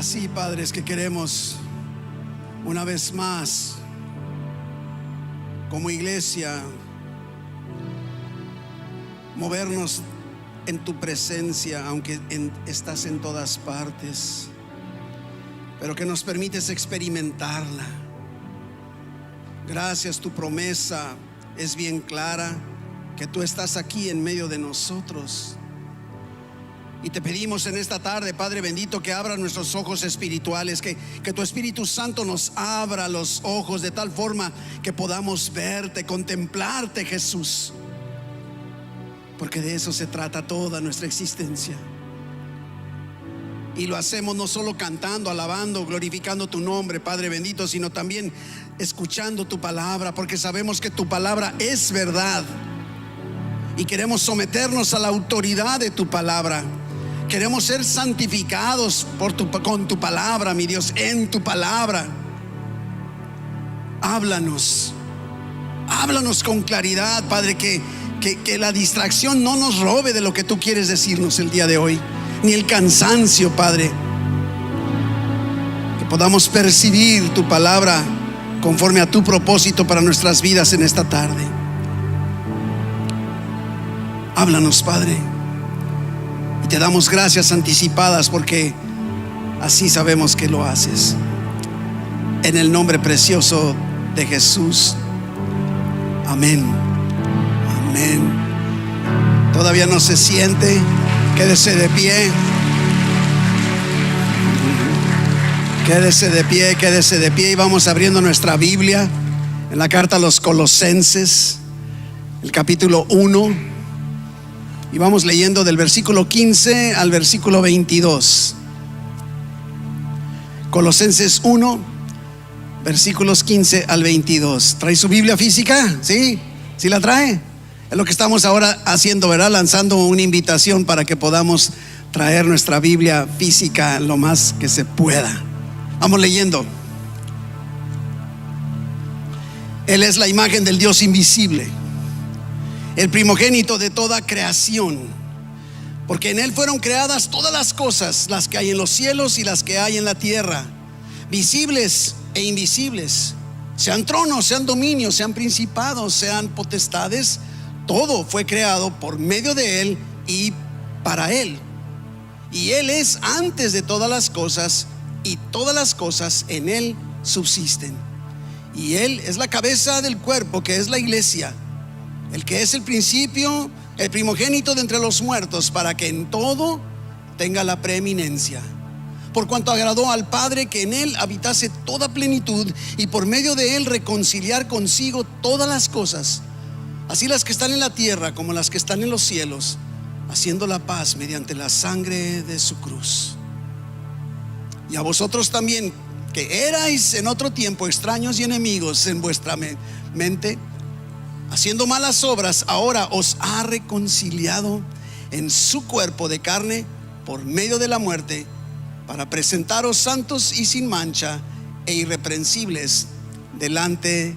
Así, Padre, es que queremos una vez más, como iglesia, movernos en tu presencia, aunque estás en todas partes, pero que nos permites experimentarla. Gracias, tu promesa es bien clara, que tú estás aquí en medio de nosotros. Y te pedimos en esta tarde, Padre bendito, que abra nuestros ojos espirituales, que tu Espíritu Santo nos abra los ojos de tal forma que podamos verte, contemplarte, Jesús, porque de eso se trata toda nuestra existencia. Y lo hacemos no solo cantando, alabando, glorificando tu nombre, Padre bendito, sino también escuchando tu palabra, porque sabemos que tu palabra es verdad y queremos someternos a la autoridad de tu palabra. Queremos ser santificados con tu palabra, mi Dios, en tu palabra. Háblanos con claridad, Padre, que la distracción no nos robe de lo que tú quieres decirnos el día de hoy, ni el cansancio, Padre. Que podamos percibir tu palabra conforme a tu propósito para nuestras vidas en esta tarde. Háblanos, Padre, y te damos gracias anticipadas, porque así sabemos que lo haces. En el nombre precioso de Jesús. Amén. Amén. Todavía no se siente. Quédese de pie. Quédese de pie, quédese de pie. Y vamos abriendo nuestra Biblia en la carta a los Colosenses, el capítulo 1. Y vamos leyendo del versículo 15 al versículo 22. Colosenses 1, versículos 15 al 22. ¿Trae su Biblia física? ¿Sí? ¿Sí la trae? Es lo que estamos ahora haciendo, ¿verdad? Lanzando una invitación para que podamos traer nuestra Biblia física lo más que se pueda. Vamos leyendo. Él es la imagen del Dios invisible, el primogénito de toda creación, porque en Él fueron creadas todas las cosas, las que hay en los cielos y las que hay en la tierra, visibles e invisibles, sean tronos, sean dominios, sean principados, sean potestades. Todo fue creado por medio de Él y para Él. Y Él es antes de todas las cosas, y todas las cosas en Él subsisten. Y Él es la cabeza del cuerpo, que es la iglesia, el que es el principio, el primogénito de entre los muertos, para que en todo tenga la preeminencia. Por cuanto agradó al Padre que en Él habitase toda plenitud, y por medio de Él reconciliar consigo todas las cosas, así las que están en la tierra como las que están en los cielos, haciendo la paz mediante la sangre de su cruz. Y a vosotros también, que erais en otro tiempo extraños y enemigos en vuestra mente, haciendo malas obras, ahora os ha reconciliado en su cuerpo de carne por medio de la muerte, para presentaros santos y sin mancha e irreprensibles delante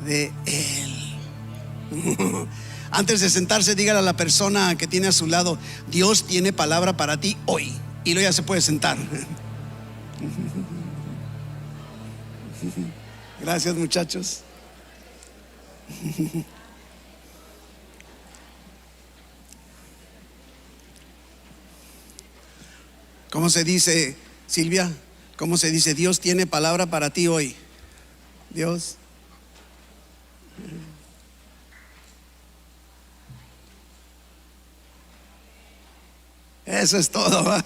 de Él. Antes de sentarse, dígale a la persona que tiene a su lado: Dios tiene palabra para ti hoy. Y luego ya se puede sentar. Gracias, muchachos. ¿Cómo se dice, Silvia? ¿Cómo se dice? Dios tiene palabra para ti hoy. Dios. Eso es todo.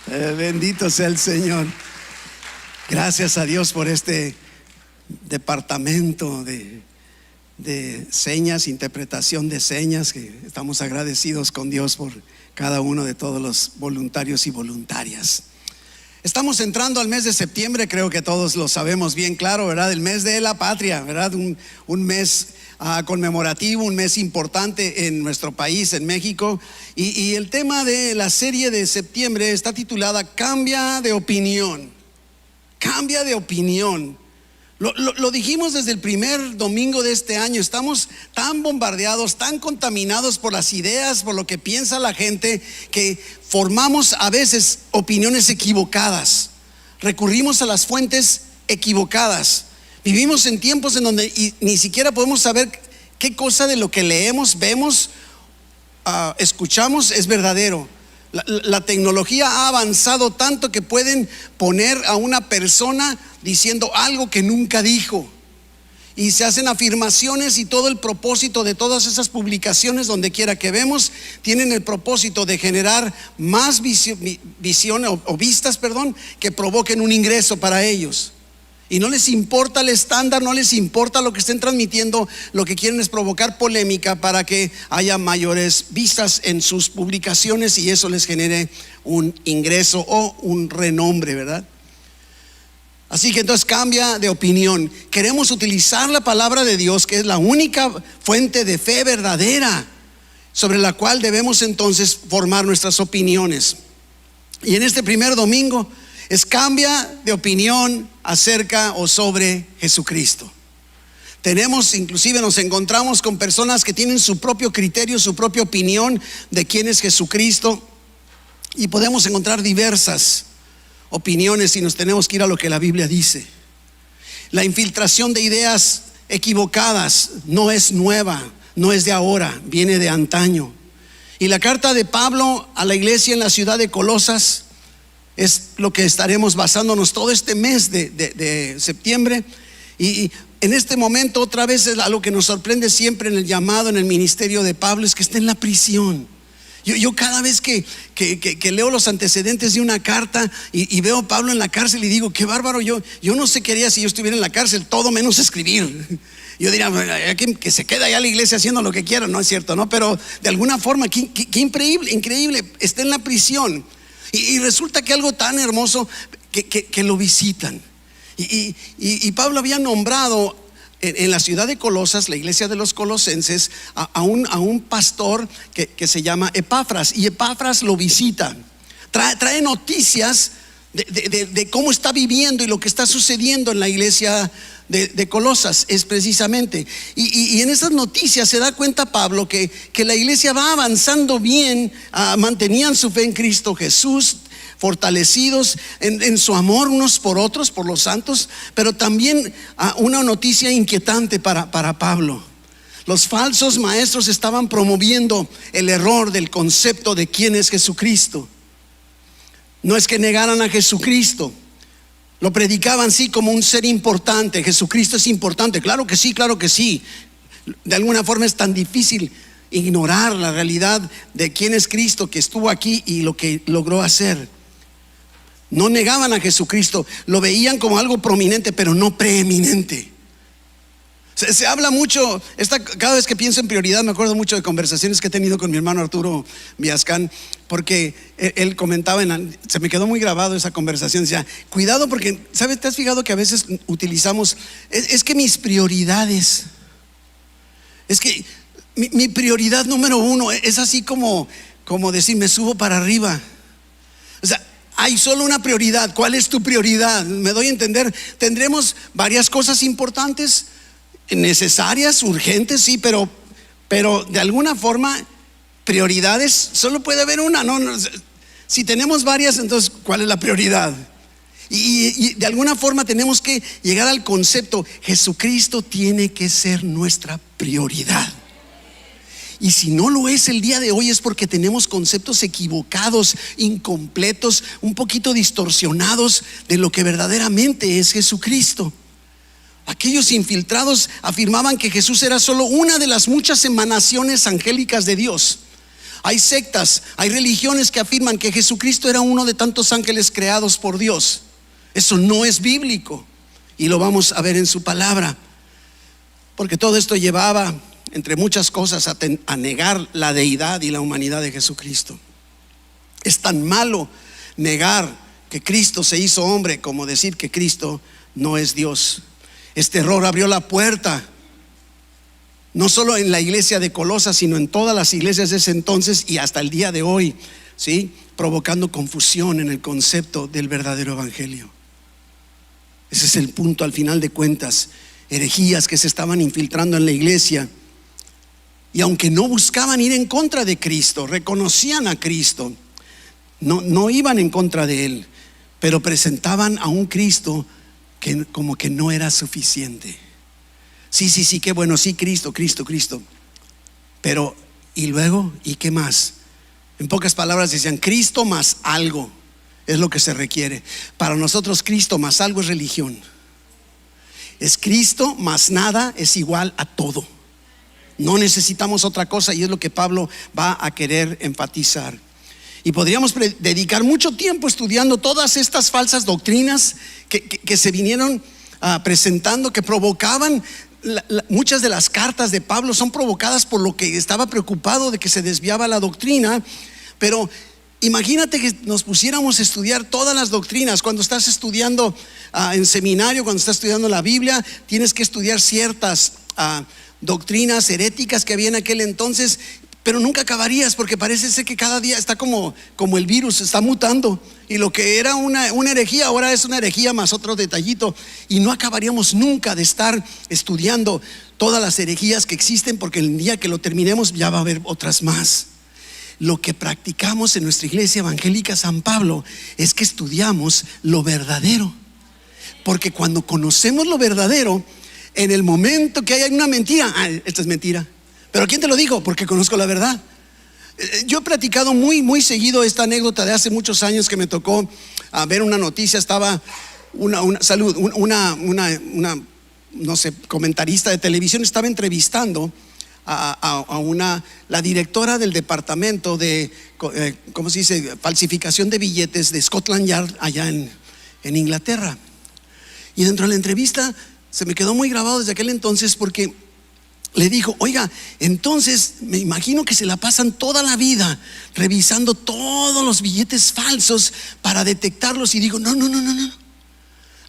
Bendito sea el Señor. Gracias a Dios por este departamento de señas, interpretación de señas, que estamos agradecidos con Dios por cada uno de todos los voluntarios y voluntarias. Estamos entrando al mes de septiembre, creo que todos lo sabemos bien claro, ¿verdad? El mes de la patria, ¿verdad? Un mes conmemorativo, un mes importante en nuestro país, en México. Y el tema de la serie de septiembre está titulada Cambia de opinión. Cambia de opinión. Lo dijimos desde el primer domingo de este año. Estamos tan bombardeados, tan contaminados por las ideas, por lo que piensa la gente, que formamos a veces opiniones equivocadas. Recurrimos a las fuentes equivocadas. Vivimos en tiempos en donde ni siquiera podemos saber qué cosa de lo que leemos, vemos, escuchamos es verdadero. La tecnología ha avanzado tanto que pueden poner a una persona diciendo algo que nunca dijo, y se hacen afirmaciones, y todo el propósito de todas esas publicaciones, donde quiera que vemos, tienen el propósito de generar más visión o vistas, que provoquen un ingreso para ellos. Y no les importa el estándar, no les importa lo que estén transmitiendo. Lo que quieren es provocar polémica para que haya mayores vistas en sus publicaciones, y eso les genere un ingreso o un renombre, ¿verdad? Así que entonces cambia de opinión. Queremos utilizar la palabra de Dios, que es la única fuente de fe verdadera, sobre la cual debemos entonces formar nuestras opiniones. Y en este primer domingo cambia de opinión acerca o sobre Jesucristo. Inclusive nos encontramos con personas que tienen su propio criterio, su propia opinión de quién es Jesucristo, y podemos encontrar diversas opiniones, y nos tenemos que ir a lo que la Biblia dice. La infiltración de ideas equivocadas no es nueva, no es de ahora, viene de antaño. Y la carta de Pablo a la iglesia en la ciudad de Colosas es lo que estaremos basándonos todo este mes de septiembre. Y en este momento, otra vez, es algo que nos sorprende siempre en el llamado, en el ministerio de Pablo, es que está en la prisión. Yo cada vez que leo los antecedentes de una carta y veo a Pablo en la cárcel, y digo, qué bárbaro. Yo no sé qué haría si yo estuviera en la cárcel, todo menos escribir. Yo diría, que se quede allá la iglesia haciendo lo que quiera. No es cierto, ¿no? Pero de alguna forma, qué increíble, está en la prisión. Y resulta que algo tan hermoso que lo visitan. Y Pablo había nombrado en la ciudad de Colosas, la iglesia de los colosenses, a un pastor que se llama Epafras. Y Epafras lo visita, trae noticias de cómo está viviendo y lo que está sucediendo en la iglesia de Colosas, es precisamente. Y en esas noticias se da cuenta Pablo que la iglesia va avanzando bien, mantenían su fe en Cristo Jesús, fortalecidos en su amor unos por otros, por los santos. Pero también una noticia inquietante para Pablo: los falsos maestros estaban promoviendo el error del concepto de quién es Jesucristo. No es que negaran a Jesucristo, lo predicaban sí como un ser importante. Jesucristo es importante, claro que sí, claro que sí. De alguna forma es tan difícil ignorar la realidad de quién es Cristo, que estuvo aquí y lo que logró hacer. No negaban a Jesucristo, lo veían como algo prominente, pero no preeminente. Se habla mucho, cada vez que pienso en prioridad, me acuerdo mucho de conversaciones que he tenido con mi hermano Arturo Villascán, porque él comentaba, se me quedó muy grabado esa conversación. Decía, cuidado, porque ¿sabes? ¿Te has fijado que a veces utilizamos, es que mis prioridades, es que mi prioridad número uno es así como decir, me subo para arriba? O sea, hay solo una prioridad. ¿Cuál es tu prioridad? Me doy a entender. Tendremos varias cosas importantes, necesarias, urgentes, sí, pero de alguna forma prioridades solo puede haber una, ¿no? Si tenemos varias, entonces ¿cuál es la prioridad? Y de alguna forma tenemos que llegar al concepto: Jesucristo tiene que ser nuestra prioridad. Y si no lo es el día de hoy, es porque tenemos conceptos equivocados, incompletos, un poquito distorsionados de lo que verdaderamente es Jesucristo. Aquellos infiltrados afirmaban que Jesús era solo una de las muchas emanaciones angélicas de Dios. Hay sectas, hay religiones que afirman que Jesucristo era uno de tantos ángeles creados por Dios. Eso no es bíblico, y lo vamos a ver en su palabra, porque todo esto llevaba, entre muchas cosas, a negar la deidad y la humanidad de Jesucristo. Es tan malo negar que Cristo se hizo hombre como decir que Cristo no es Dios. Este error abrió la puerta, no solo en la iglesia de Colosas, sino en todas las iglesias de ese entonces y hasta el día de hoy, ¿sí? Provocando confusión en el concepto del verdadero evangelio. Ese es el punto al final de cuentas. Herejías que se estaban infiltrando en la iglesia. Y aunque no buscaban ir en contra de Cristo, reconocían a Cristo, no iban en contra de Él, pero presentaban a un Cristo que como que no era suficiente. Sí, qué bueno, sí, Cristo. Pero, ¿y luego? ¿Y qué más? En pocas palabras decían, Cristo más algo es lo que se requiere. Para nosotros Cristo más algo es religión. Es Cristo más nada es igual a todo. No necesitamos otra cosa, y es lo que Pablo va a querer enfatizar. Y podríamos dedicar mucho tiempo estudiando todas estas falsas doctrinas que se vinieron presentando, que provocaban. Muchas de las cartas de Pablo son provocadas por lo que estaba preocupado de que se desviaba la doctrina. Pero imagínate que nos pusiéramos a estudiar todas las doctrinas. Cuando estás estudiando en seminario, cuando estás estudiando la Biblia, tienes que estudiar ciertas doctrinas heréticas que había en aquel entonces, pero nunca acabarías, porque parece ser que cada día está como el virus, está mutando, y lo que era una herejía ahora es una herejía más otro detallito, y no acabaríamos nunca de estar estudiando todas las herejías que existen, porque el día que lo terminemos ya va a haber otras más. Lo que practicamos en nuestra iglesia evangélica San Pablo es que estudiamos lo verdadero, porque cuando conocemos lo verdadero, en el momento que hay una mentira, esta es mentira. ¿Pero quién te lo dijo? Porque conozco la verdad. Yo he platicado muy seguido esta anécdota de hace muchos años que me tocó ver una noticia. Estaba una no sé, comentarista de televisión, estaba entrevistando la directora del departamento de ¿cómo se dice? Falsificación de billetes de Scotland Yard allá en Inglaterra. Y dentro de la entrevista se me quedó muy grabado desde aquel entonces, porque le dijo, oiga, entonces me imagino que se la pasan toda la vida revisando todos los billetes falsos para detectarlos. Y digo, no.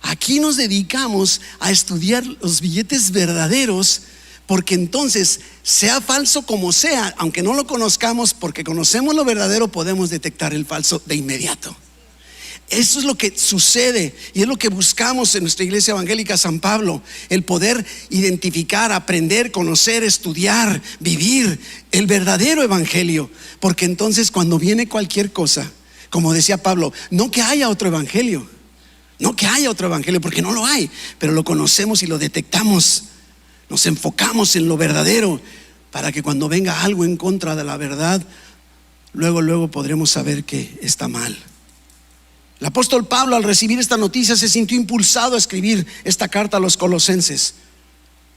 Aquí nos dedicamos a estudiar los billetes verdaderos, porque entonces, sea falso como sea, aunque no lo conozcamos, porque conocemos lo verdadero, podemos detectar el falso de inmediato. Eso es lo que sucede, y es lo que buscamos en nuestra iglesia evangélica San Pablo: el poder identificar, aprender, conocer, estudiar, vivir el verdadero evangelio. Porque entonces cuando viene cualquier cosa, como decía Pablo, no que haya otro evangelio, porque no lo hay, pero lo conocemos y lo detectamos. Nos enfocamos en lo verdadero, para que cuando venga algo en contra de la verdad, luego podremos saber que está mal. El apóstol Pablo, al recibir esta noticia, se sintió impulsado a escribir esta carta a los colosenses.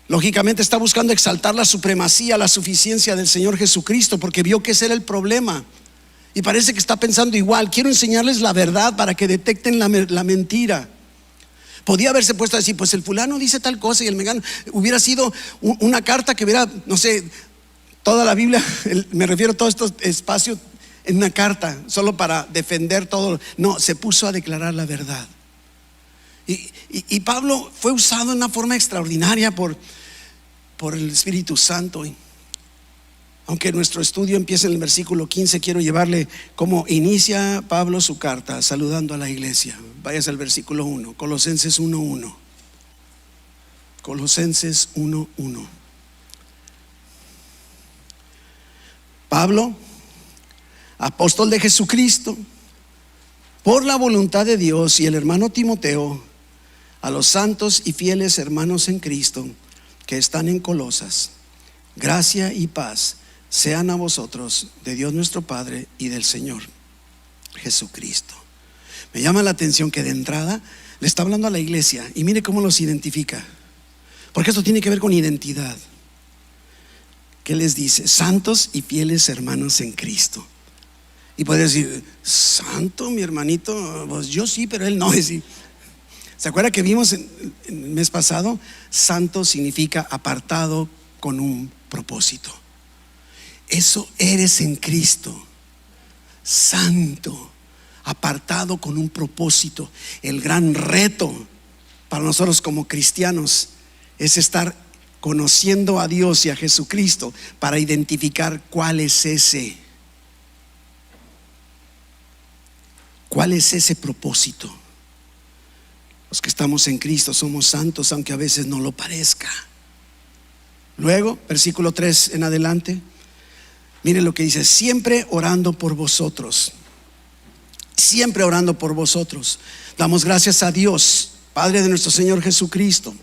Lógicamente está buscando exaltar la supremacía, la suficiencia del Señor Jesucristo, porque vio que ese era el problema. Y parece que está pensando igual: quiero enseñarles la verdad para que detecten la mentira. Podía haberse puesto a decir, pues el fulano dice tal cosa y el mengano. Hubiera sido una carta que hubiera, no sé, toda la Biblia, me refiero a todo este espacio, en una carta, solo para defender todo. No, se puso a declarar la verdad. Y Pablo fue usado de una forma extraordinaria por el Espíritu Santo. Y aunque nuestro estudio empieza en el versículo 15, quiero llevarle cómo inicia Pablo su carta, saludando a la iglesia. Vayas al versículo 1, Colosenses 1:1. Colosenses 1:1. Pablo, apóstol de Jesucristo, por la voluntad de Dios, y el hermano Timoteo, a los santos y fieles hermanos en Cristo que están en Colosas: gracia y paz sean a vosotros de Dios nuestro Padre y del Señor Jesucristo. Me llama la atención que de entrada le está hablando a la iglesia, y mire cómo los identifica, porque esto tiene que ver con identidad. ¿Qué les dice? Santos y fieles hermanos en Cristo. Y puede decir, santo, mi hermanito, pues yo sí, pero él no. ¿Sí? ¿Se acuerda que vimos en el mes pasado? Santo significa apartado con un propósito. Eso eres en Cristo, santo, apartado con un propósito. El gran reto para nosotros como cristianos es estar conociendo a Dios y a Jesucristo para identificar cuál es ese propósito. Los que estamos en Cristo somos santos, aunque a veces no lo parezca. Luego, versículo 3 en adelante, miren lo que dice: siempre orando por vosotros. Siempre orando por vosotros. Damos gracias a Dios, Padre de nuestro Señor Jesucristo,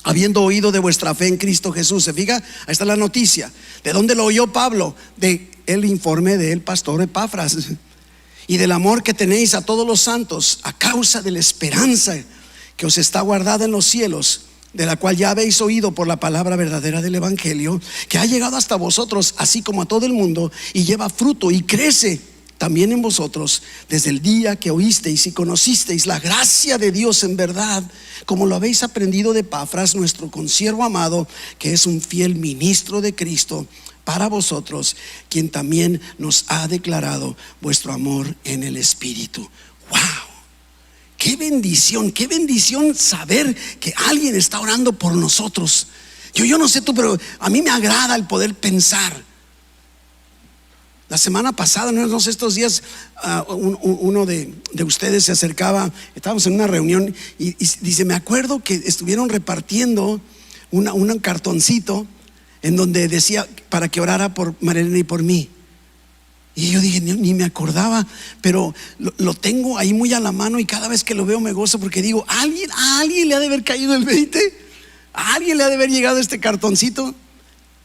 habiendo oído de vuestra fe en Cristo Jesús. ¿Se fija? Ahí está la noticia. ¿De dónde lo oyó Pablo? De el informe del pastor Epafras. Y del amor que tenéis a todos los santos, a causa de la esperanza que os está guardada en los cielos, de la cual ya habéis oído por la palabra verdadera del evangelio, que ha llegado hasta vosotros, así como a todo el mundo, y lleva fruto y crece también en vosotros, desde el día que oísteis y conocisteis la gracia de Dios en verdad, como lo habéis aprendido de Epafras, nuestro consiervo amado, que es un fiel ministro de Cristo para vosotros, quien también nos ha declarado vuestro amor en el Espíritu. ¡Wow! Qué bendición saber que alguien está orando por nosotros. Yo no sé tú, pero a mí me agrada el poder pensar. La semana pasada, no sé, estos días, uno de ustedes se acercaba, estábamos en una reunión y dice: me acuerdo que estuvieron repartiendo un cartoncito en donde decía para que orara por Marilena y por mí. Y yo dije, ni me acordaba, pero lo tengo ahí muy a la mano, y cada vez que lo veo me gozo, porque digo, a alguien le ha de haber caído el 20, a alguien le ha de haber llegado este cartoncito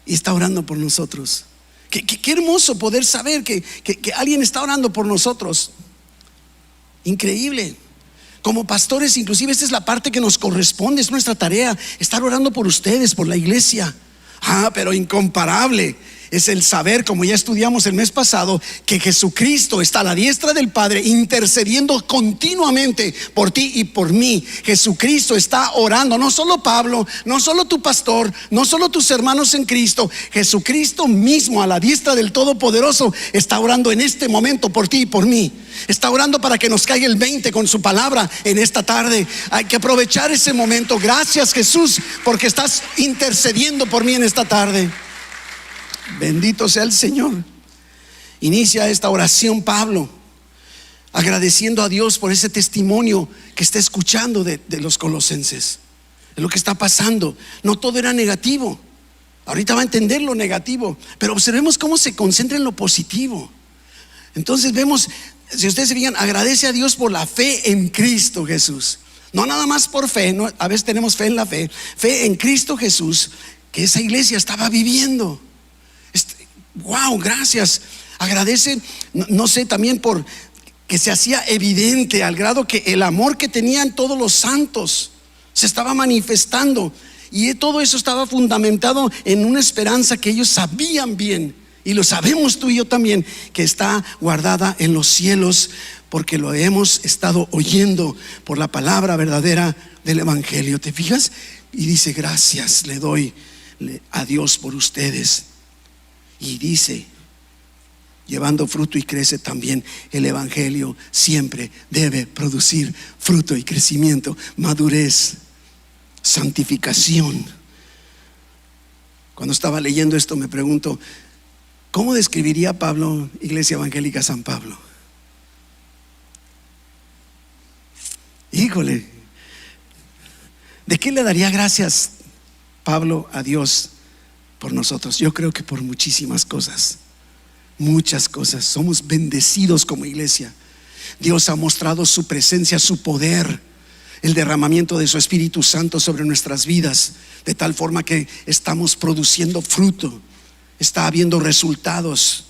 y está orando por nosotros. Qué hermoso poder saber que alguien está orando por nosotros. Increíble. Como pastores, inclusive esta es la parte que nos corresponde, es nuestra tarea, estar orando por ustedes, por la iglesia. Pero incomparable es el saber, como ya estudiamos el mes pasado, que Jesucristo está a la diestra del Padre intercediendo continuamente por ti y por mí. Jesucristo está orando, no solo Pablo, no solo tu pastor, no solo tus hermanos en Cristo. Jesucristo mismo a la diestra del Todopoderoso está orando en este momento por ti y por mí. Está orando para que nos caiga el 20 con su palabra en esta tarde. Hay que aprovechar ese momento. Gracias, Jesús, porque estás intercediendo por mí en esta tarde. Bendito sea el Señor. Inicia esta oración Pablo agradeciendo a Dios por ese testimonio que está escuchando de los colosenses, de lo que está pasando. No todo era negativo. Ahorita va a entender lo negativo, pero observemos cómo se concentra en lo positivo. Entonces vemos, si ustedes se fijan, agradece a Dios por la fe en Cristo Jesús. No nada más por fe, no, a veces tenemos fe en la fe en Cristo Jesús, que esa iglesia estaba viviendo. Wow, gracias. Agradece, no sé, también por que se hacía evidente al grado que el amor que tenían todos los santos se estaba manifestando, y todo eso estaba fundamentado en una esperanza que ellos sabían bien, y lo sabemos tú y yo también, que está guardada en los cielos, porque lo hemos estado oyendo por la palabra verdadera del evangelio. ¿Te fijas? Y dice: gracias le doy a Dios por ustedes. Y dice: llevando fruto y crece también. El evangelio siempre debe producir fruto y crecimiento, madurez, santificación. Cuando estaba leyendo esto me pregunto, ¿cómo describiría Pablo Iglesia Evangélica San Pablo? Híjole, ¿de qué le daría gracias Pablo a Dios por nosotros? Yo creo que por muchísimas cosas, muchas cosas. Somos bendecidos como iglesia. Dios ha mostrado su presencia, su poder, el derramamiento de su Espíritu Santo sobre nuestras vidas, de tal forma que estamos produciendo fruto, está habiendo resultados.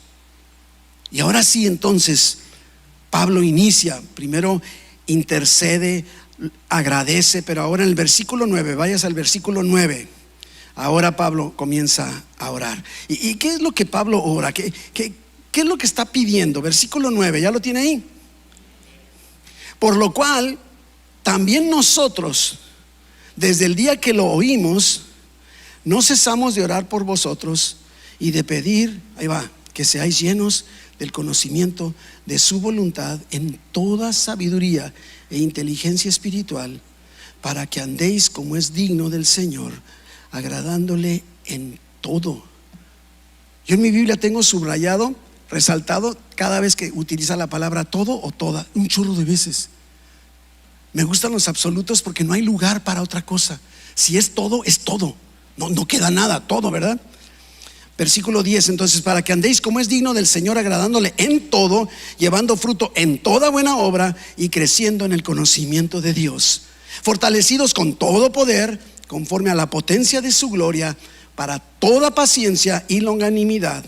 Y ahora sí, entonces Pablo inicia, primero intercede, agradece, pero ahora en el versículo 9, vayas al versículo 9. Ahora Pablo comienza a orar. ¿Y qué es lo que Pablo ora? ¿Qué es lo que está pidiendo? Versículo 9, ¿ya lo tiene ahí? Por lo cual también nosotros, desde el día que lo oímos, no cesamos de orar por vosotros y de pedir, ahí va, que seáis llenos del conocimiento de su voluntad en toda sabiduría e inteligencia espiritual, para que andéis como es digno del Señor, agradándole en todo. Yo en mi Biblia tengo subrayado, resaltado cada vez que utiliza la palabra todo o toda, un chorro de veces. Me gustan los absolutos porque no hay lugar para otra cosa. Si es todo, es todo. No queda nada, todo, ¿verdad? Versículo 10, entonces, para que andéis como es digno del Señor, agradándole en todo, llevando fruto en toda buena obra y creciendo en el conocimiento de Dios, fortalecidos con todo poder, conforme a la potencia de su gloria, para toda paciencia y longanimidad,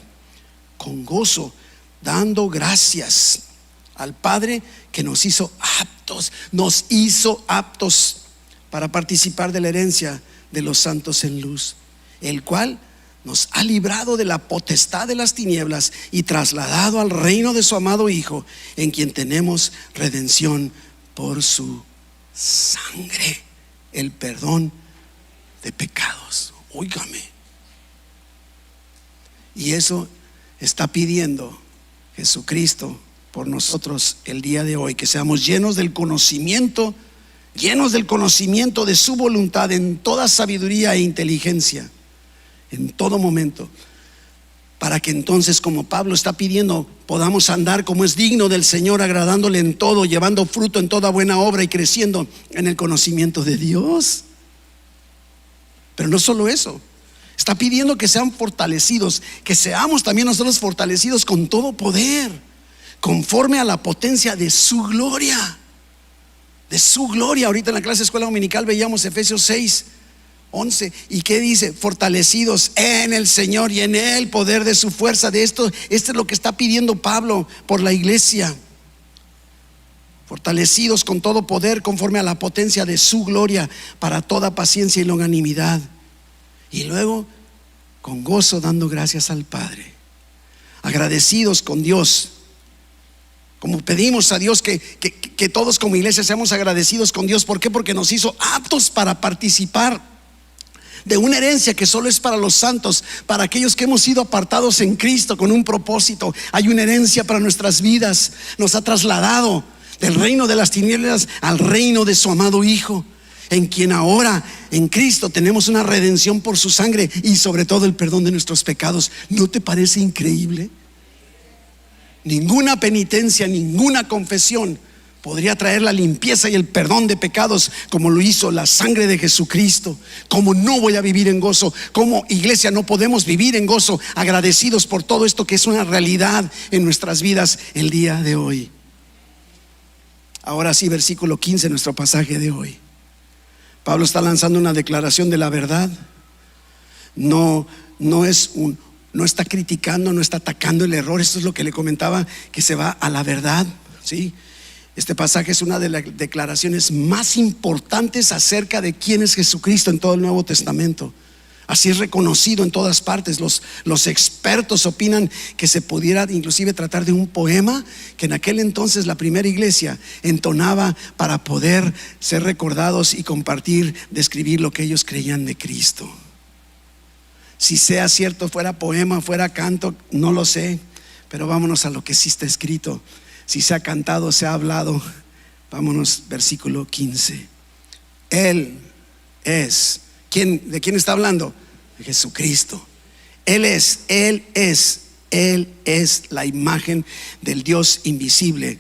con gozo, dando gracias al Padre que nos hizo aptos para participar de la herencia de los santos en luz, el cual nos ha librado de la potestad de las tinieblas y trasladado al reino de su amado Hijo, en quien tenemos redención por su sangre, el perdón de pecados. Óigame. Y eso está pidiendo Jesucristo por nosotros el día de hoy, que seamos llenos del conocimiento de su voluntad en toda sabiduría e inteligencia, en todo momento, para que entonces, como Pablo está pidiendo, podamos andar como es digno del Señor, agradándole en todo, llevando fruto en toda buena obra y creciendo en el conocimiento de Dios. Pero no solo eso, está pidiendo que sean fortalecidos, que seamos también nosotros fortalecidos con todo poder, conforme a la potencia de su gloria. De su gloria. Ahorita en la clase de escuela dominical veíamos Efesios 6:11. ¿Y qué dice? Fortalecidos en el Señor y en el poder de su fuerza. Esto es lo que está pidiendo Pablo por la iglesia. Fortalecidos con todo poder, conforme a la potencia de su gloria, para toda paciencia y longanimidad. Y luego, con gozo, dando gracias al Padre. Agradecidos con Dios. Como pedimos a Dios que todos como iglesia seamos agradecidos con Dios. ¿Por qué? Porque nos hizo aptos para participar de una herencia que solo es para los santos, para aquellos que hemos sido apartados en Cristo con un propósito. Hay una herencia para nuestras vidas. Nos ha trasladado del reino de las tinieblas al reino de su amado Hijo, en quien ahora en Cristo tenemos una redención por su sangre y sobre todo el perdón de nuestros pecados. ¿No te parece increíble? Ninguna penitencia, ninguna confesión podría traer la limpieza y el perdón de pecados como lo hizo la sangre de Jesucristo. ¿Cómo no voy a vivir en gozo? ¿Cómo, iglesia, no podemos vivir en gozo, agradecidos por todo esto que es una realidad en nuestras vidas el día de hoy? Ahora sí, versículo 15, nuestro pasaje de hoy. Pablo está lanzando una declaración de la verdad. No está criticando, no está atacando el error. Esto es lo que le comentaba, que se va a la verdad, ¿sí? Este pasaje es una de las declaraciones más importantes acerca de quién es Jesucristo en todo el Nuevo Testamento. Así es reconocido en todas partes. Los expertos opinan que se pudiera inclusive tratar de un poema que en aquel entonces la primera iglesia entonaba para poder ser recordados y compartir, describir lo que ellos creían de Cristo. Si sea cierto, fuera poema, fuera canto, no lo sé, pero vámonos a lo que sí está escrito. Si se ha cantado, se ha hablado. Vámonos, versículo 15. Él es. ¿De quién está hablando? De Jesucristo. Él es la imagen del Dios invisible,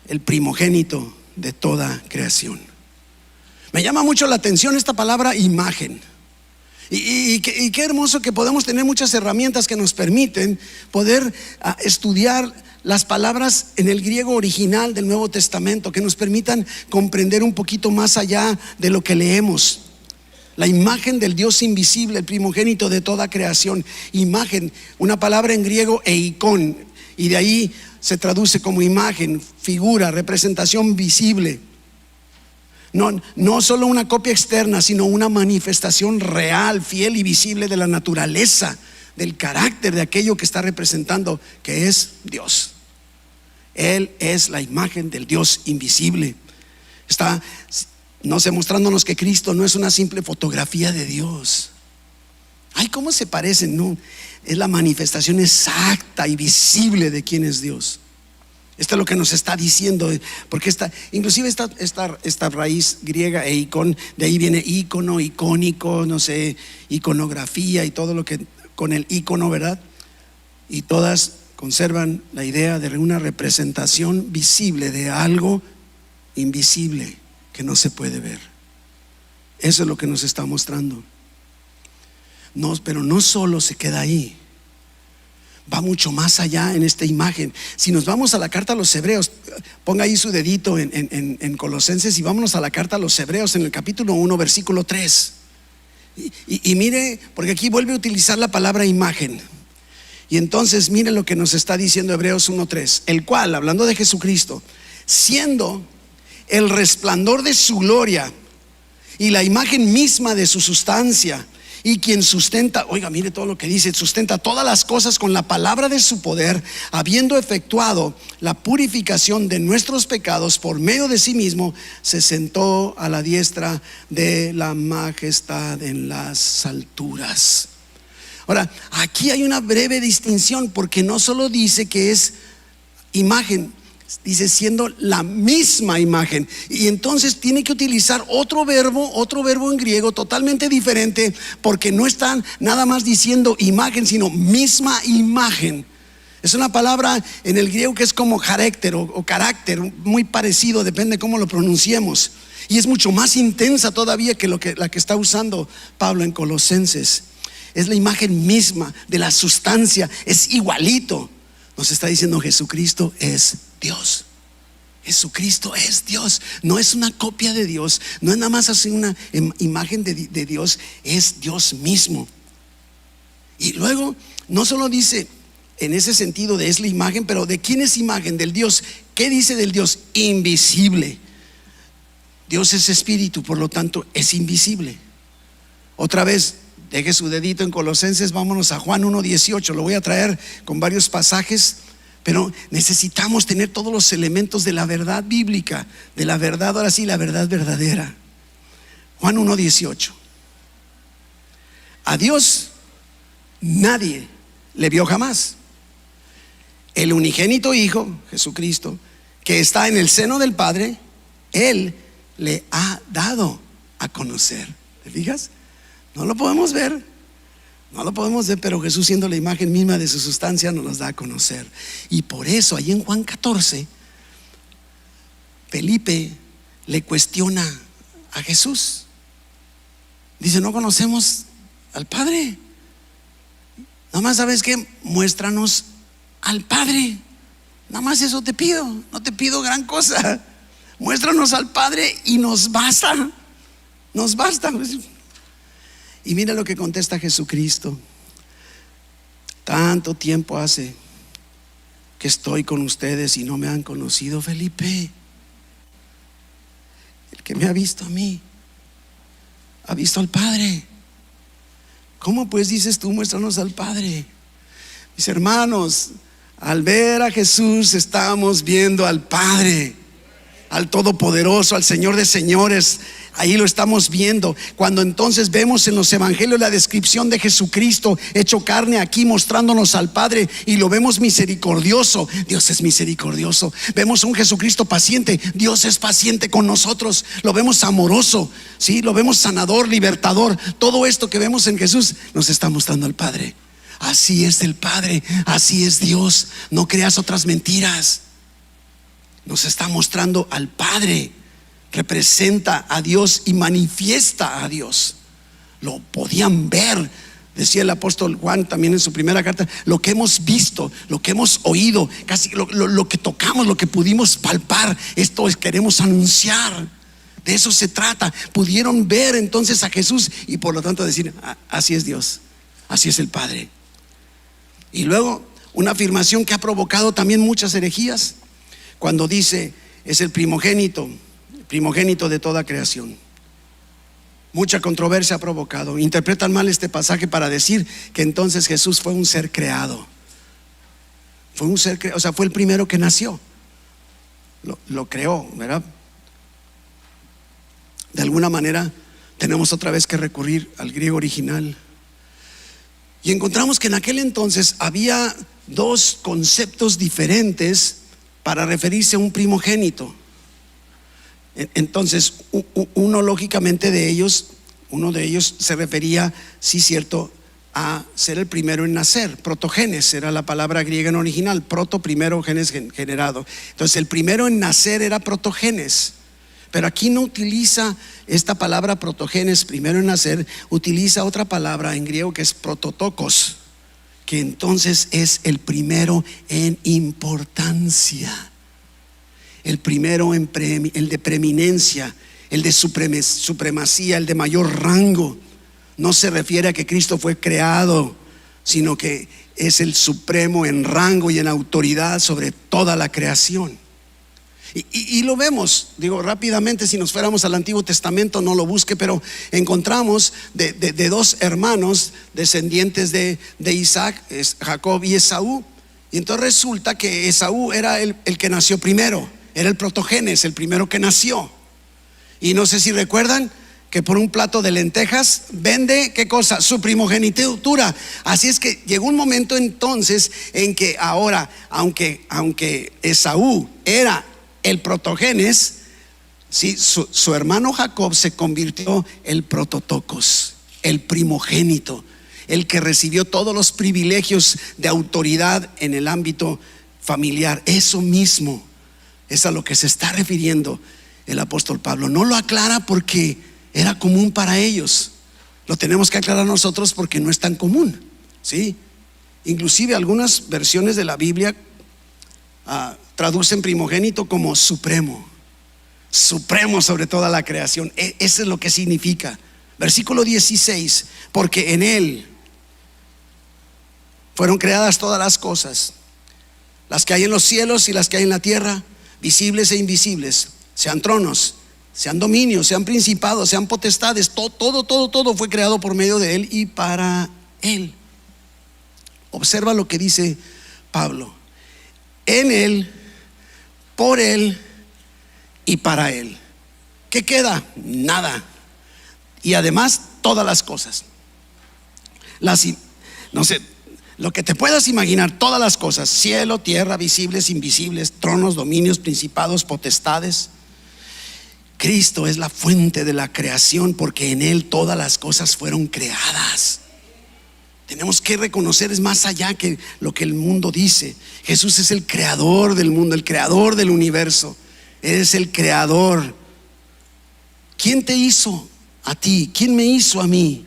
el primogénito de toda creación. Me llama mucho la atención esta palabra imagen. Y qué hermoso que podemos tener muchas herramientas que nos permiten poder estudiar las palabras en el griego original del Nuevo Testamento, que nos permitan comprender un poquito más allá de lo que leemos. La imagen del Dios invisible, el primogénito de toda creación. Imagen, una palabra en griego eikon, y de ahí se traduce como imagen, figura, representación visible. No solo una copia externa, sino una manifestación real, fiel y visible de la naturaleza, del carácter de aquello que está representando, que es Dios. Él es la imagen del Dios invisible. Está, no sé, mostrándonos que Cristo no es una simple fotografía de Dios. Ay, ¿cómo se parecen? No, es la manifestación exacta y visible de quién es Dios. Esto es lo que nos está diciendo, porque inclusive esta raíz griega eikon, de ahí viene ícono, icónico, no sé, iconografía y todo lo que con el ícono, ¿verdad? Y todas conservan la idea de una representación visible de algo invisible. que no se puede ver. Eso es lo que nos está mostrando. No, pero no solo se queda ahí, va mucho más allá en esta imagen. Si nos vamos a la carta a los Hebreos, ponga ahí su dedito en Colosenses y vámonos a la carta a los Hebreos en el capítulo 1 versículo 3 y mire, porque aquí vuelve a utilizar la palabra imagen. Y entonces mire lo que nos está diciendo Hebreos 1:3, el cual, hablando de Jesucristo, siendo el resplandor de su gloria y la imagen misma de su sustancia, y quien sustenta, oiga, mire todo lo que dice, sustenta todas las cosas con la palabra de su poder, habiendo efectuado la purificación de nuestros pecados por medio de sí mismo, se sentó a la diestra de la majestad en las alturas. Ahora, aquí hay una breve distinción, porque no solo dice que es imagen, dice siendo la misma imagen, y entonces tiene que utilizar otro verbo en griego totalmente diferente, porque no están nada más diciendo imagen, sino misma imagen. Es una palabra en el griego que es como carácter o carácter, muy parecido, depende cómo lo pronunciemos, y es mucho más intensa todavía que la que está usando Pablo en Colosenses. Es la imagen misma de la sustancia, es igualito. Nos está diciendo Jesucristo es Dios. Jesucristo es Dios, no es una copia de Dios, no es nada más así una imagen de Dios, es Dios mismo. Y luego no solo dice en ese sentido de es la imagen, pero ¿de quién es imagen? Del Dios. ¿Qué dice del Dios? Invisible. Dios es espíritu, por lo tanto es invisible. Otra vez, deje su dedito en Colosenses, vámonos a Juan 1:18. Lo voy a traer con varios pasajes, pero necesitamos tener todos los elementos de la verdad bíblica, de la verdad, ahora sí, la verdad verdadera. Juan 1:18. A Dios nadie le vio jamás. El unigénito Hijo, Jesucristo, que está en el seno del Padre, Él le ha dado a conocer. ¿Te fijas? No lo podemos ver, pero Jesús, siendo la imagen misma de su sustancia, nos los da a conocer. Y por eso ahí en Juan 14 Felipe le cuestiona a Jesús. Dice: no conocemos al Padre. Nada más, ¿sabes qué? Muéstranos al Padre. Nada más eso te pido, no te pido gran cosa. Muéstranos al Padre y nos basta. Nos basta. Y mira lo que contesta Jesucristo: tanto tiempo hace que estoy con ustedes y no me han conocido, Felipe. El que me ha visto a mí ha visto al Padre. ¿Cómo pues dices tú, muéstranos al Padre? Mis hermanos, al ver a Jesús estamos viendo al Padre, al Todopoderoso, al Señor de señores. Ahí lo estamos viendo. Cuando entonces vemos en los evangelios la descripción de Jesucristo hecho carne aquí, mostrándonos al Padre, y lo vemos misericordioso. Dios es misericordioso. Vemos un Jesucristo paciente. Dios es paciente con nosotros. Lo vemos amoroso, ¿sí? Lo vemos sanador, libertador. Todo esto que vemos en Jesús nos está mostrando al Padre. Así es el Padre, así es Dios. No creas otras mentiras. Nos está mostrando al Padre. Representa a Dios y manifiesta a Dios. Lo podían ver, decía el apóstol Juan también en su primera carta. Lo que hemos visto, lo que hemos oído, casi lo que tocamos, lo que pudimos palpar, esto queremos anunciar. De eso se trata. Pudieron ver entonces a Jesús y por lo tanto decir: así es Dios, así es el Padre. Y luego una afirmación que ha provocado también muchas herejías, cuando dice: es el primogénito de toda creación. Mucha controversia ha provocado. Interpretan mal este pasaje para decir que entonces Jesús fue un ser creado. Fue un ser creado, o sea, fue el primero que nació. Lo creó, ¿verdad? De alguna manera tenemos otra vez que recurrir al griego original. Y encontramos que en aquel entonces había dos conceptos diferentes para referirse a un primogénito. Entonces, uno lógicamente de ellos, uno de ellos se refería, sí, cierto, a ser el primero en nacer. Protogenes era la palabra griega en original. Proto, primero, genes, generado. Entonces el primero en nacer era protogenes. Pero aquí no utiliza esta palabra protogenes, primero en nacer, utiliza otra palabra en griego que es prototokos, que entonces es el primero en importancia, el primero el de preeminencia, el de supremacía, el de mayor rango. No se refiere a que Cristo fue creado, sino que es el supremo en rango y en autoridad sobre toda la creación. Y lo vemos, digo rápidamente, si nos fuéramos al Antiguo Testamento, no lo busque, pero encontramos de dos hermanos descendientes de Isaac, Jacob y Esaú. Y entonces resulta que Esaú era el que nació primero, era el protogenes, el primero que nació. Y no sé si recuerdan que por un plato de lentejas vende, ¿qué cosa? Su primogenitura. Así es que llegó un momento entonces en que ahora, aunque Esaú era el protogenes, ¿sí? Su hermano Jacob se convirtió el prototocos, el primogénito, el que recibió todos los privilegios de autoridad en el ámbito familiar. Eso mismo es a lo que se está refiriendo el apóstol Pablo. No lo aclara porque era común para ellos, lo tenemos que aclarar nosotros porque no es tan común, ¿sí? Inclusive algunas versiones de la Biblia traducen primogénito como supremo, supremo sobre toda la creación. Eso es lo que significa. Versículo 16: porque en Él fueron creadas todas las cosas, las que hay en los cielos y las que hay en la tierra, visibles e invisibles, sean tronos, sean dominios, sean principados, sean potestades. Todo fue creado por medio de Él y para Él. Observa lo que dice Pablo: en Él, por Él y para Él. ¿Qué queda? Nada. Y además todas las cosas, no sé, lo que te puedas imaginar, todas las cosas: cielo, tierra, visibles, invisibles, tronos, dominios, principados, potestades. Cristo es la fuente de la creación, porque en Él todas las cosas fueron creadas. Tenemos que reconocer, es más allá que lo que el mundo dice. Jesús es el creador del mundo, el creador del universo. Él es el creador. ¿Quién te hizo a ti? ¿Quién me hizo a mí?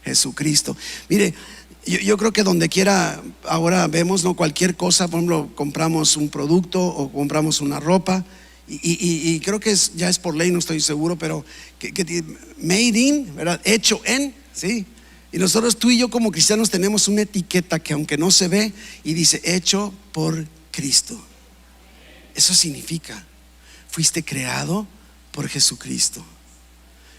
Jesucristo. Mire, yo creo que donde quiera ahora vemos, ¿no? Cualquier cosa, por ejemplo, compramos un producto o compramos una ropa, y creo que ya es por ley, no estoy seguro, pero que made in, ¿verdad? Hecho en, ¿sí? Y nosotros, tú y yo como cristianos, tenemos una etiqueta que aunque no se ve, y dice hecho por Cristo. Eso significa, fuiste creado por Jesucristo.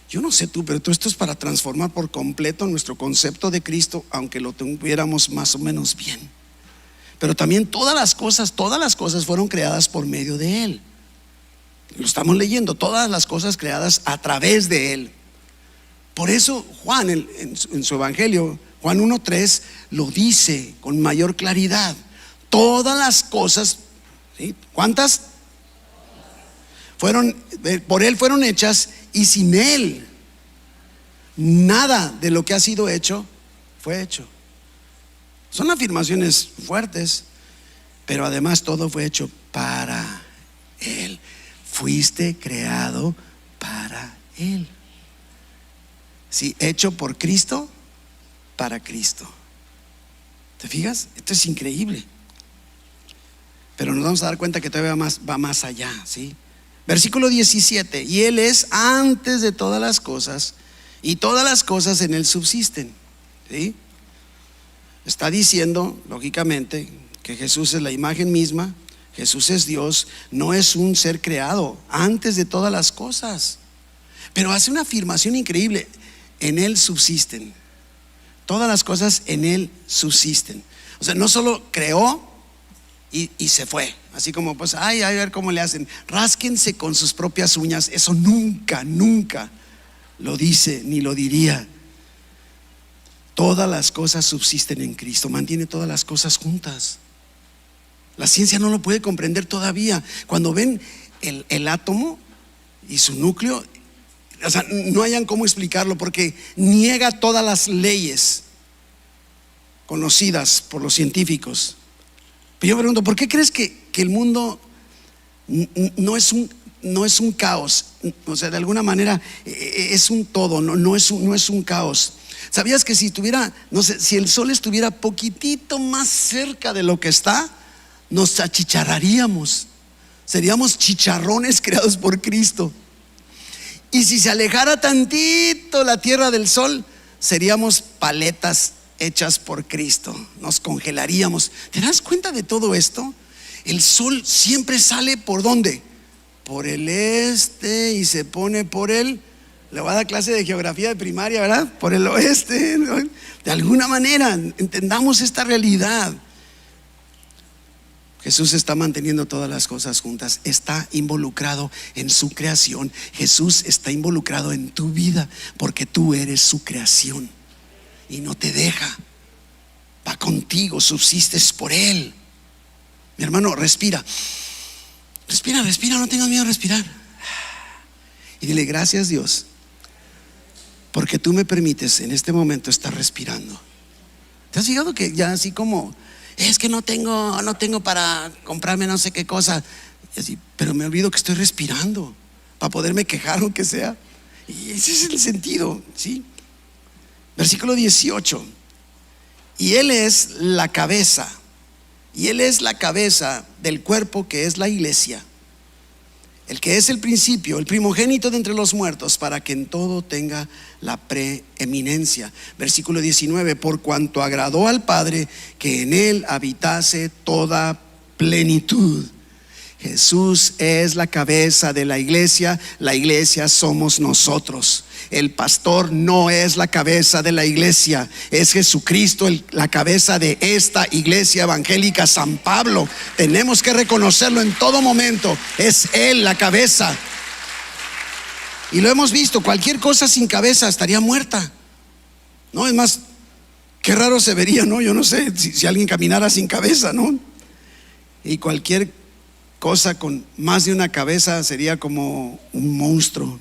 Yo no sé tú, pero esto es para transformar por completo nuestro concepto de Cristo, aunque lo tuviéramos más o menos bien. Pero también todas las cosas fueron creadas por medio de Él. Lo estamos leyendo, todas las cosas creadas a través de Él. Por eso Juan en su evangelio, Juan 1:3, lo dice con mayor claridad. Todas las cosas, ¿sí? ¿Cuántas? Por Él fueron hechas, y sin Él nada de lo que ha sido hecho fue hecho. Son afirmaciones fuertes, pero además todo fue hecho para Él. Fuiste creado para Él. Sí, hecho por Cristo, para Cristo. ¿Te fijas? Esto es increíble. Pero nos vamos a dar cuenta que todavía va más allá, ¿sí? Versículo 17: y Él es antes de todas las cosas, y todas las cosas en Él subsisten, ¿sí? Está diciendo, lógicamente, que Jesús es la imagen misma. Jesús es Dios, no es un ser creado, antes de todas las cosas. Pero hace una afirmación increíble: en Él subsisten. Todas las cosas en Él subsisten. O sea, no solo creó y se fue, así como pues, a ver cómo le hacen, rásquense con sus propias uñas. Eso nunca lo dice ni lo diría. Todas las cosas subsisten en Cristo, mantiene todas las cosas juntas. La ciencia no lo puede comprender todavía. Cuando ven el átomo y su núcleo, o sea, no hayan cómo explicarlo, porque niega todas las leyes conocidas por los científicos. Pero yo pregunto, ¿por qué crees que el mundo no es no es un caos, o sea, de alguna manera es un todo, no es un caos. ¿Sabías que si si el sol estuviera poquitito más cerca de lo que está, nos achicharraríamos? Seríamos chicharrones creados por Cristo. Y si se alejara tantito la tierra del sol, seríamos paletas hechas por Cristo. Nos congelaríamos. ¿Te das cuenta de todo esto? El sol siempre sale ¿por dónde? Por el este y se pone por el... Le voy a dar clase de geografía de primaria, ¿verdad? Por el oeste, ¿no? De alguna manera, entendamos esta realidad. Jesús está manteniendo todas las cosas juntas. Está involucrado en su creación. Jesús está involucrado en tu vida porque tú eres su creación. Y no te deja. Va contigo, subsistes por Él. Mi hermano, respira. Respira, no tengas miedo a respirar. Y dile: gracias, Dios, porque tú me permites en este momento estar respirando. ¿Te has fijado que ya así como es que no tengo para comprarme no sé qué cosa? Y así, pero me olvido que estoy respirando para poderme quejar, aunque sea. Y ese es el sentido, ¿sí? Versículo 18. Y Él es la cabeza. Y Él es la cabeza del cuerpo, que es la iglesia, el que es el principio, el primogénito de entre los muertos, para que en todo tenga la preeminencia. Versículo 19. Por cuanto agradó al Padre que en Él habitase toda plenitud. Jesús es la cabeza de la iglesia somos nosotros. El pastor no es la cabeza de la iglesia, es Jesucristo la cabeza de esta iglesia evangélica San Pablo. Tenemos que reconocerlo en todo momento, es Él la cabeza. Y lo hemos visto, cualquier cosa sin cabeza estaría muerta. No, es más, qué raro se vería, ¿no? Yo no sé si alguien caminara sin cabeza, ¿no? Y cualquier cosa con más de una cabeza sería como un monstruo.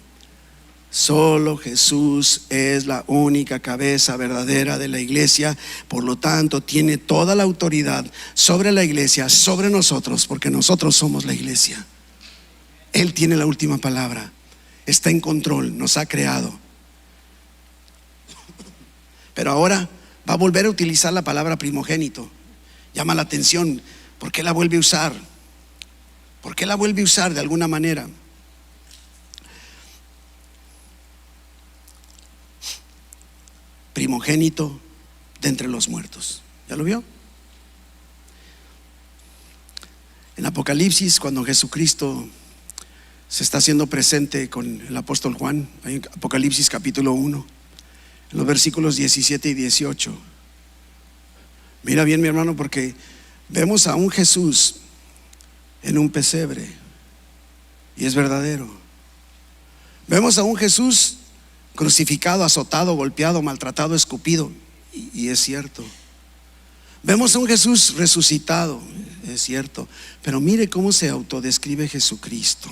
Solo Jesús es la única cabeza verdadera de la iglesia. Por lo tanto, tiene toda la autoridad sobre la iglesia, sobre nosotros, porque nosotros somos la iglesia. Él tiene la última palabra. Está en control, nos ha creado. Pero ahora va a volver a utilizar la palabra primogénito. Llama la atención. ¿Por qué la vuelve a usar? ¿Por qué la vuelve a usar de alguna manera? Primogénito de entre los muertos. ¿Ya lo vio? En Apocalipsis, cuando Jesucristo se está haciendo presente con el apóstol Juan, en Apocalipsis capítulo 1, en los versículos 17 y 18. Mira bien, mi hermano, porque vemos a un Jesús en un pesebre, y es verdadero. Vemos a un Jesús crucificado, azotado, golpeado, maltratado, escupido, y es cierto. Vemos a un Jesús resucitado, es cierto. Pero mire cómo se autodescribe Jesucristo,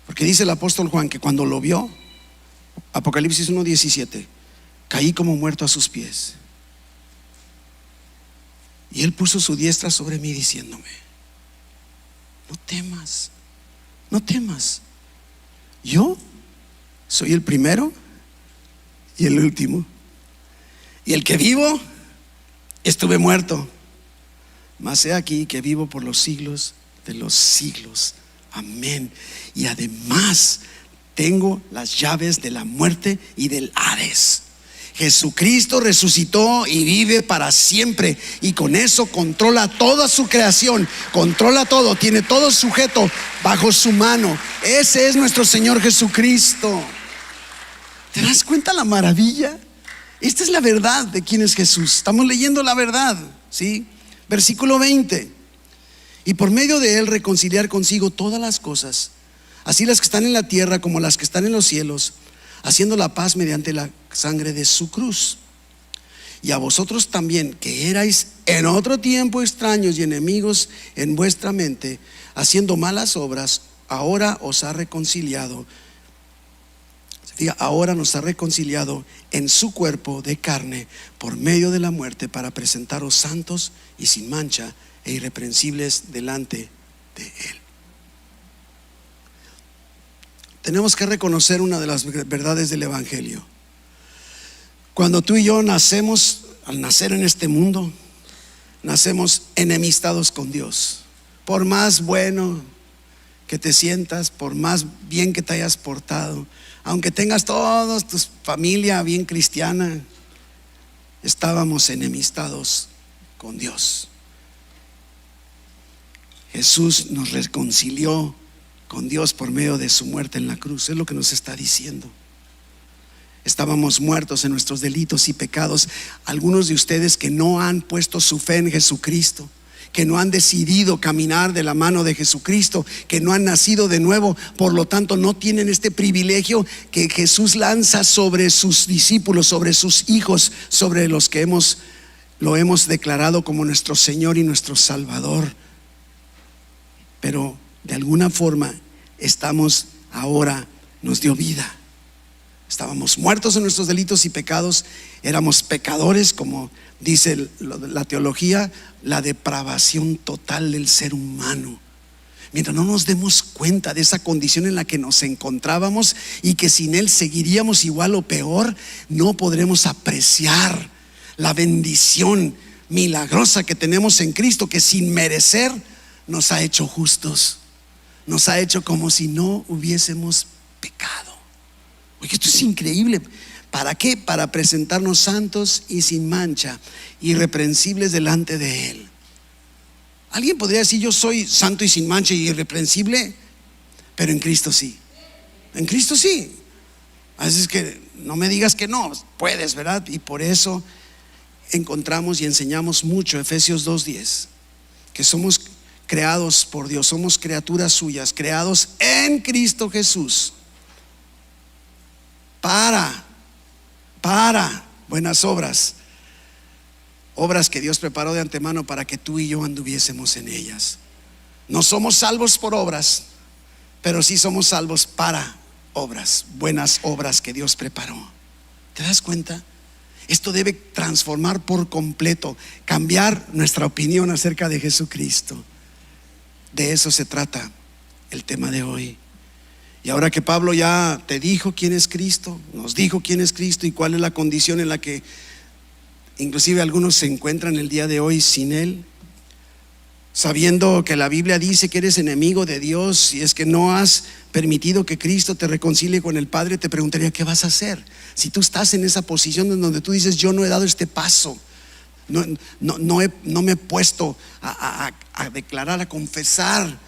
porque dice el apóstol Juan que cuando lo vio, Apocalipsis 1:17, caí como muerto a sus pies, y Él puso su diestra sobre mí diciéndome: no temas, no temas. Yo soy el primero y el último, y el que vivo, estuve muerto, mas he aquí que vivo por los siglos de los siglos. Amén. Y además tengo las llaves de la muerte y del Hades. Jesucristo resucitó y vive para siempre, y con eso controla toda su creación, controla todo, tiene todo sujeto bajo su mano. Ese es nuestro Señor Jesucristo. ¿Te das cuenta la maravilla? Esta es la verdad de quién es Jesús. Estamos leyendo la verdad, ¿sí? Versículo 20. Y por medio de Él reconciliar consigo todas las cosas, así las que están en la tierra como las que están en los cielos, haciendo la paz mediante la sangre de su cruz. Y a vosotros también, que erais en otro tiempo extraños y enemigos en vuestra mente, haciendo malas obras, ahora os ha reconciliado. Ahora nos ha reconciliado en su cuerpo de carne por medio de la muerte, para presentaros santos y sin mancha e irreprensibles delante de Él. tenemos que reconocer una de las verdades del Evangelio. Cuando tú y yo nacemos, al nacer en este mundo, nacemos enemistados con Dios. Por más bueno que te sientas, por más bien que te hayas portado, aunque tengas toda tu familia bien cristiana, estábamos enemistados con Dios. Jesús nos reconcilió con Dios por medio de su muerte en la cruz. Es lo que nos está diciendo. Estábamos muertos en nuestros delitos y pecados. Algunos de ustedes que no han puesto su fe en Jesucristo, que no han decidido caminar de la mano de Jesucristo, que no han nacido de nuevo, por lo tanto no tienen este privilegio que Jesús lanza sobre sus discípulos, sobre sus hijos, sobre los que lo hemos declarado como nuestro Señor y nuestro Salvador. Pero de alguna forma ahora nos dio vida. Estábamos muertos en nuestros delitos y pecados, éramos pecadores, como dice la teología, la depravación total del ser humano. Mientras no nos demos cuenta de esa condición en la que nos encontrábamos y que sin Él seguiríamos igual o peor, no podremos apreciar la bendición milagrosa que tenemos en Cristo, que sin merecer nos ha hecho justos, nos ha hecho como si no hubiésemos pecado. Oye, esto es increíble. ¿Para qué? Para presentarnos santos y sin mancha, irreprensibles delante de Él. Alguien podría decir: yo soy santo y sin mancha y irreprensible, pero en Cristo sí. En Cristo sí. Así es que no me digas que no, puedes, ¿verdad? Y por eso encontramos y enseñamos mucho Efesios 2:10, que somos creados por Dios, somos criaturas suyas, creados en Cristo Jesús para buenas obras, obras que Dios preparó de antemano para que tú y yo anduviésemos en ellas. No somos salvos por obras, pero sí somos salvos para obras, buenas obras que Dios preparó. ¿Te das cuenta? Esto debe transformar por completo, cambiar nuestra opinión acerca de Jesucristo. De eso se trata el tema de hoy. Y ahora que Pablo ya te dijo quién es Cristo, nos dijo quién es Cristo y cuál es la condición en la que inclusive algunos se encuentran el día de hoy sin Él, sabiendo que la Biblia dice que eres enemigo de Dios y es que no has permitido que Cristo te reconcilie con el Padre, te preguntaría: ¿qué vas a hacer? Si tú estás en esa posición en donde tú dices: yo no he dado este paso, no me he puesto a declarar, a confesar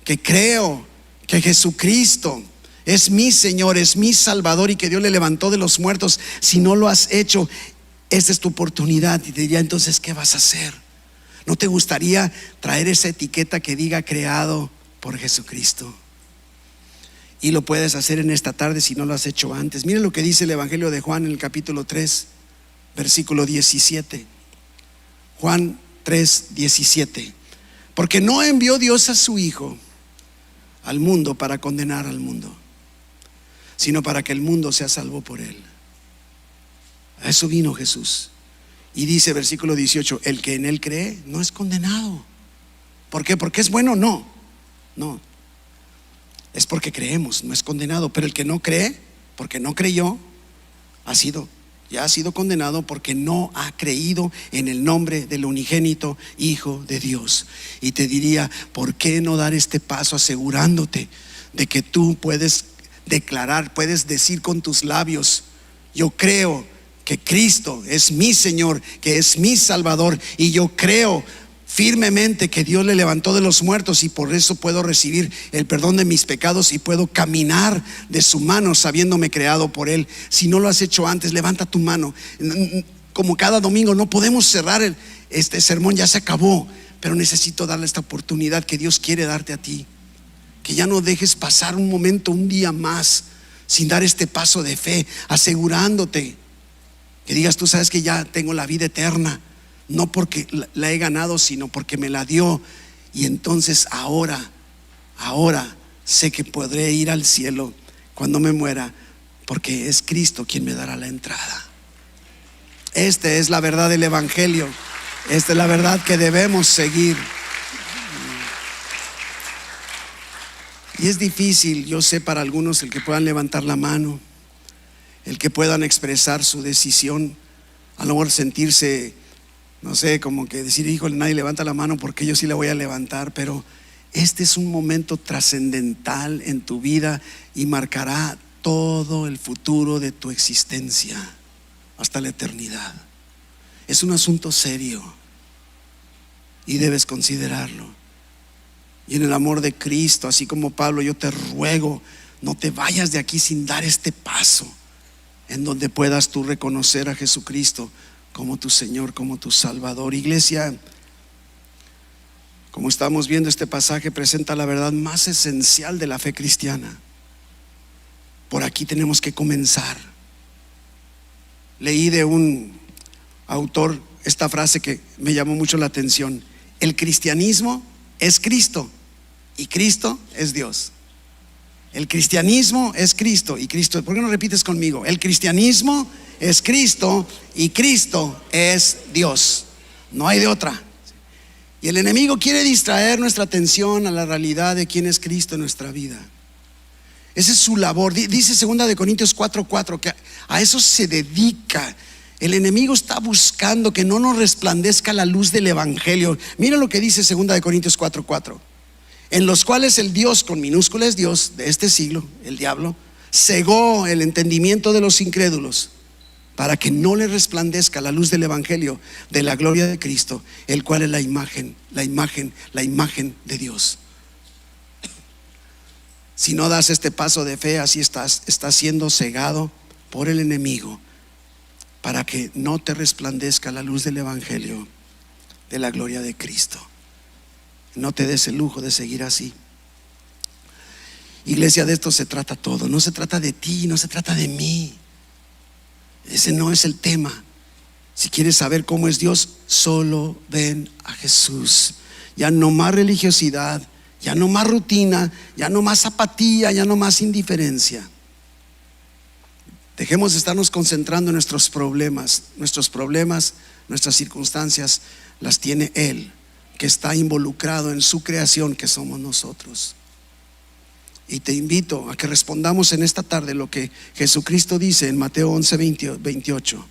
que creo que Jesucristo es mi Señor, es mi Salvador y que Dios le levantó de los muertos. Si no lo has hecho, esta es tu oportunidad. Y te diría: entonces, ¿qué vas a hacer? ¿No te gustaría traer esa etiqueta que diga creado por Jesucristo? Y lo puedes hacer en esta tarde si no lo has hecho antes. Miren lo que dice el Evangelio de Juan en el capítulo 3, versículo 17. Juan 3, 17. Porque no envió Dios a su Hijo al mundo para condenar al mundo, sino para que el mundo sea salvo por Él. A eso vino Jesús. Y dice versículo 18: el que en Él cree no es condenado. ¿Por qué? ¿Porque es bueno? No, es porque creemos, no es condenado. Pero el que no cree, porque no creyó, ya ha sido condenado, porque no ha creído en el nombre del unigénito Hijo de Dios. Y te diría: ¿por qué no dar este paso asegurándote de que tú puedes declarar, puedes decir con tus labios: yo creo que Cristo es mi Señor, que es mi Salvador, y yo creo firmemente que Dios le levantó de los muertos y por eso puedo recibir el perdón de mis pecados y puedo caminar de su mano sabiéndome creado por Él? Si no lo has hecho antes, levanta tu mano. Como cada domingo no podemos cerrar este sermón, ya se acabó, pero necesito darle esta oportunidad que Dios quiere darte a ti. Que ya no dejes pasar un momento, un día más sin dar este paso de fe, asegurándote que digas: tú sabes que ya tengo la vida eterna, no porque la he ganado, sino porque me la dio. Y entonces ahora sé que podré ir al cielo cuando me muera, porque es Cristo quien me dará la entrada. Esta es la verdad del Evangelio. Esta es la verdad que debemos seguir. Y es difícil, yo sé, para algunos el que puedan levantar la mano, el que puedan expresar su decisión, a lo mejor sentirse, no sé, como que decir, híjole, nadie levanta la mano porque yo sí la voy a levantar. Pero este es un momento trascendental en tu vida y marcará todo el futuro de tu existencia hasta la eternidad. Es un asunto serio y debes considerarlo. Y en el amor de Cristo, así como Pablo, yo te ruego, no te vayas de aquí sin dar este paso en donde puedas tú reconocer a Jesucristo como tu Señor, como tu Salvador. Iglesia, como estamos viendo, este pasaje presenta la verdad más esencial de la fe cristiana. Por aquí tenemos que comenzar. Leí de un autor esta frase que me llamó mucho la atención: el cristianismo es Cristo y Cristo es Dios. El cristianismo es Cristo y Cristo. ¿Por qué no repites conmigo? El cristianismo es Cristo y Cristo es Dios. No hay de otra. Y el enemigo quiere distraer nuestra atención a la realidad de quién es Cristo en nuestra vida. Esa es su labor. Dice 2 Corintios 4:4 que a eso se dedica. El enemigo está buscando que no nos resplandezca la luz del evangelio. Mira lo que dice 2 Corintios 4:4: en los cuales el Dios, con minúsculas Dios, de este siglo, el diablo, cegó el entendimiento de los incrédulos, para que no le resplandezca la luz del evangelio de la gloria de Cristo, el cual es la imagen de Dios. Si no das este paso de fe, así estás siendo cegado por el enemigo, para que no te resplandezca la luz del evangelio de la gloria de Cristo. No te des el lujo de seguir así. Iglesia, de esto se trata todo. No se trata de ti, no se trata de mí. Ese no es el tema. Si quieres saber cómo es Dios, solo ven a Jesús. Ya no más religiosidad, ya no más rutina, ya no más apatía, ya no más indiferencia. Dejemos de estarnos concentrando en nuestros problemas. Nuestras circunstancias las tiene Él, que está involucrado en su creación, que somos nosotros. Y te invito a que respondamos en esta tarde lo que Jesucristo dice en Mateo 11:28.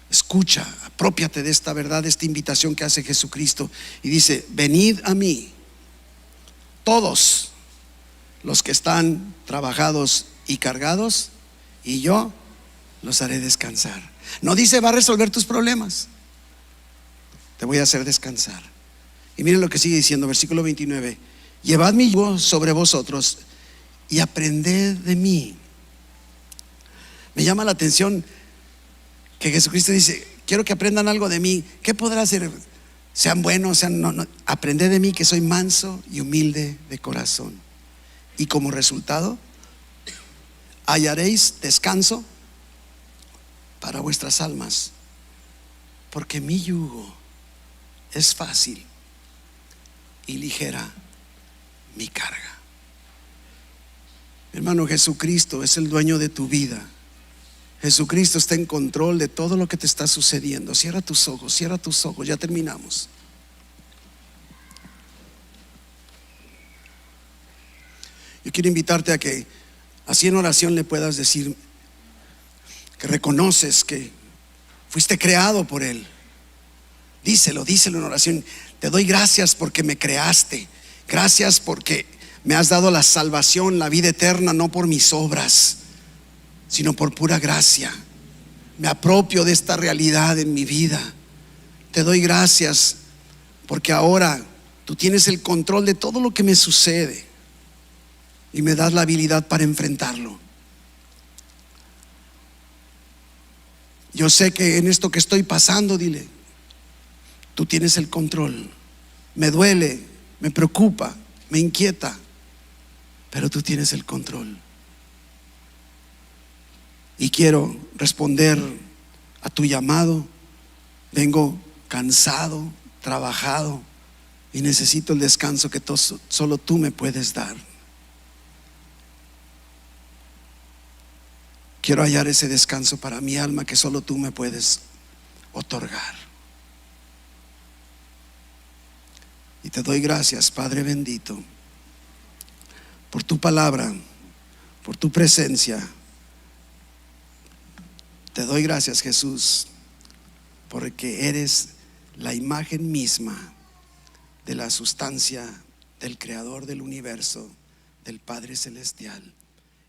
Escucha, aprópiate de esta verdad, de esta invitación que hace Jesucristo. Y dice: venid a mí, todos los que están trabajados y cargados, y yo los haré descansar. No dice va a resolver tus problemas, te voy a hacer descansar. Y miren lo que sigue diciendo, versículo 29: llevad mi yugo sobre vosotros y aprended de mí. Me llama la atención que Jesucristo dice: quiero que aprendan algo de mí. ¿Qué podrá hacer? Sean buenos, no. Aprended de mí, que soy manso y humilde de corazón, y como resultado hallaréis descanso para vuestras almas, porque mi yugo es fácil y ligera mi carga. Hermano, Jesucristo es el dueño de tu vida. Jesucristo está en control de todo lo que te está sucediendo. Cierra tus ojos, ya terminamos. Yo quiero invitarte a que así en oración le puedas decir que reconoces que fuiste creado por Él. Díselo en oración: te doy gracias porque me creaste. Gracias porque me has dado la salvación, la vida eterna, no por mis obras, sino por pura gracia. Me apropio de esta realidad en mi vida. Te doy gracias porque ahora tú tienes el control de todo lo que me sucede y me das la habilidad para enfrentarlo. Yo sé que en esto que estoy pasando, dile, tú tienes el control. Me duele, me preocupa, me inquieta, pero tú tienes el control. Y quiero responder a tu llamado. Vengo cansado, trabajado, y necesito el descanso que solo tú me puedes dar. Quiero hallar ese descanso para mi alma que solo tú me puedes otorgar. Y te doy gracias, Padre bendito, por tu palabra, por tu presencia. Te doy gracias, Jesús, porque eres la imagen misma de la sustancia del Creador del universo, del Padre Celestial.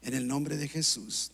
En el nombre de Jesús.